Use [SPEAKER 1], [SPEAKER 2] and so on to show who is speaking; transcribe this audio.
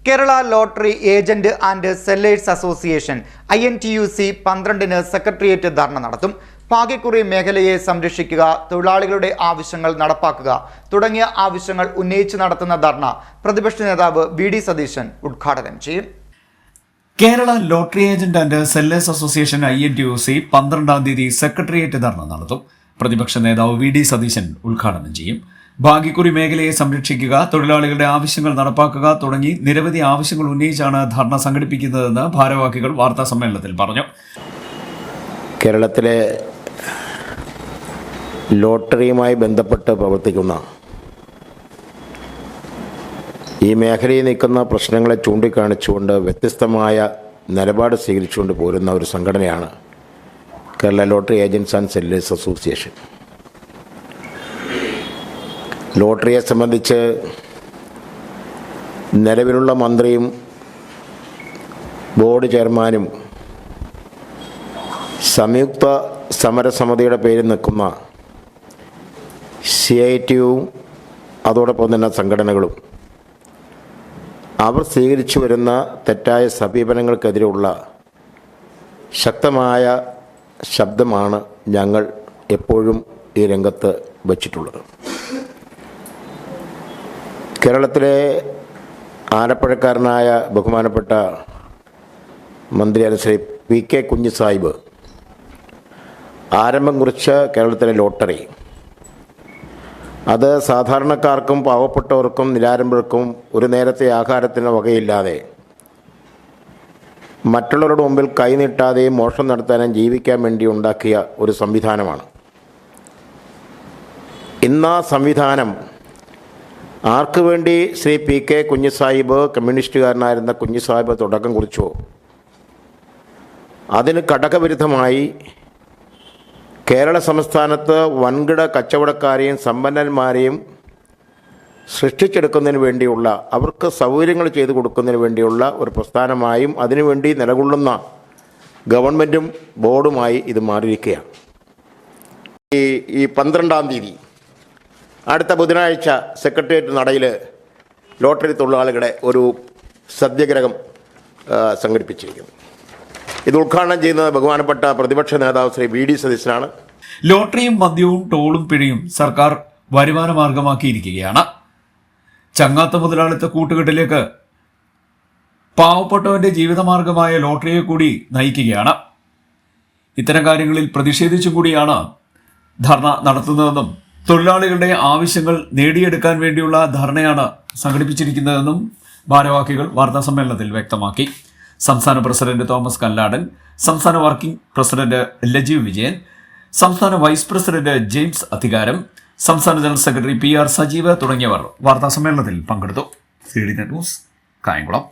[SPEAKER 1] Kerala lottery agent and sellers association INTUC 12-ന് secretariat dharna നടത്തും. ഭാഗ്യക്കുറി മേഖലയെ സംരക്ഷിക്കുക, തൊഴിലാളികളുടെ ആവശ്യങ്ങൾ നടപ്പാക്കുക തുടങ്ങിയ ആവശ്യങ്ങൾ ഉന്നയിച്ച് നടത്തുന്ന ധർണ പ്രതിപക്ഷ നേതാവ് VD സതീശൻ ഉദ്ഘാടനം ചെയ്യും.
[SPEAKER 2] Kerala lottery agent and sellers association INTUC 12-ാം തീയതി സെക്രട്ടേറിയറ്റ് ധർണ നടത്തും. പ്രതിപക്ഷ നേതാവ് VD സതീശൻ ഉദ്ഘാടനം ചെയ്യും. ഭാഗ്യക്കുറി മേഖലയെ സംരക്ഷിക്കുക, തൊഴിലാളികളുടെ ആവശ്യങ്ങൾ നടപ്പാക്കുക തുടങ്ങി നിരവധി ആവശ്യങ്ങൾ ഉന്നയിച്ചാണ് ധർണ സംഘടിപ്പിക്കുന്നതെന്ന് ഭാരവാഹികൾ വാർത്താ സമ്മേളനത്തിൽ പറഞ്ഞു.
[SPEAKER 3] കേരളത്തിലെ ലോട്ടറിയുമായി ബന്ധപ്പെട്ട് പ്രവർത്തിക്കുന്ന ഈ മേഖലയിൽ നിൽക്കുന്ന പ്രശ്നങ്ങളെ ചൂണ്ടിക്കാണിച്ചുകൊണ്ട് വ്യത്യസ്തമായ നിലപാട് സ്വീകരിച്ചുകൊണ്ട് പോരുന്ന ഒരു സംഘടനയാണ് Kerala lottery agents and sellers association. ലോട്ടറിയെ സംബന്ധിച്ച് നിലവിലുള്ള മന്ത്രിയും ബോർഡ് ചെയർമാനും സംയുക്ത സമരസമിതിയുടെ പേരിൽ നിൽക്കുന്ന CITUവും അതോടൊപ്പം തന്നെ സംഘടനകളും അവർ സ്വീകരിച്ചു വരുന്ന തെറ്റായ സമീപനങ്ങൾക്കെതിരെയുള്ള ശക്തമായ ശബ്ദമാണ് ഞങ്ങൾ എപ്പോഴും ഈ രംഗത്ത് വച്ചിട്ടുള്ളത്. കേരളത്തിലെ ആലപ്പുഴക്കാരനായ ബഹുമാനപ്പെട്ട മന്ത്രി ശ്രീ PK കുഞ്ഞിസാഹിബ് ആരംഭം കുറിച്ച കേരളത്തിലെ ലോട്ടറി അത് സാധാരണക്കാർക്കും പാവപ്പെട്ടവർക്കും നിരാരംഭർക്കും ഒരു നേരത്തെ ആഹാരത്തിന് വകയില്ലാതെ മറ്റുള്ളവരുടെ മുമ്പിൽ കൈനീട്ടാതെയും മോഷണം നടത്താനും ജീവിക്കാൻ വേണ്ടി ഉണ്ടാക്കിയ ഒരു സംവിധാനമാണ്. ഇന്ന് ആ സംവിധാനം ആർക്കു വേണ്ടി ശ്രീ PK കുഞ്ഞിസാഹിബ്, കമ്മ്യൂണിസ്റ്റുകാരനായിരുന്ന കുഞ്ഞിസാഹിബ് തുടക്കം കുറിച്ചോ അതിന് ഘടകവിരുദ്ധമായി കേരള സംസ്ഥാനത്ത് വൻകിട കച്ചവടക്കാരെയും സമ്പന്നന്മാരെയും സൃഷ്ടിച്ചെടുക്കുന്നതിന് വേണ്ടിയുള്ള, അവർക്ക് സൗകര്യങ്ങൾ ചെയ്തു കൊടുക്കുന്നതിന് വേണ്ടിയുള്ള ഒരു പ്രസ്ഥാനമായും അതിനുവേണ്ടി നിലകൊള്ളുന്ന ഗവൺമെൻറ്റും ബോർഡുമായി ഇത് മാറിയിരിക്കുകയാണ്. ഈ 12-ാം തീയതി അടുത്ത ബുധനാഴ്ച സെക്രട്ടേറിയറ്റ് നടയിൽ ലോട്ടറി തൊഴിലാളികളുടെ ഒരു സത്യാഗ്രഹം സംഘടിപ്പിച്ചിരിക്കുന്നു. ഇത് ഉദ്ഘാടനം ചെയ്യുന്നത് ബഹുമാനപ്പെട്ട പ്രതിപക്ഷ നേതാവ് ശ്രീ VD സതീശനാണ്.
[SPEAKER 2] ലോട്ടറിയും മദ്യവും ടോളും പിഴയും സർക്കാർ വരുമാന മാർഗമാക്കിയിരിക്കുകയാണ്. ചങ്ങാത്ത മുതലാളിത്ത കൂട്ടുകെട്ടിലേക്ക് പാവപ്പെട്ടവന്റെ ജീവിതമാർഗമായ ലോട്ടറിയെ കൂടി നയിക്കുകയാണ്. ഇത്തരം കാര്യങ്ങളിൽ പ്രതിഷേധിച്ചും കൂടിയാണ് ധർണ നടത്തുന്നതെന്നും തൊഴിലാളികളുടെ ആവശ്യങ്ങൾ നേടിയെടുക്കാൻ വേണ്ടിയുള്ള ധർണയാണ് സംഘടിപ്പിച്ചിരിക്കുന്നതെന്നും ഭാരവാഹികൾ വാർത്താസമ്മേളനത്തിൽ വ്യക്തമാക്കി. സംസ്ഥാന പ്രസിഡന്റ് തോമസ് കല്ലാടൻ, സംസ്ഥാന വർക്കിംഗ് പ്രസിഡന്റ് ലജീവ് വിജയൻ, സംസ്ഥാന വൈസ് പ്രസിഡന്റ് ജെയിംസ് അധികാരം, സംസ്ഥാന ജനറൽ സെക്രട്ടറി PR സജീവ് തുടങ്ങിയവർ വാർത്താസമ്മേളനത്തിൽ പങ്കെടുത്തു. CDNet news, Kayamkulam.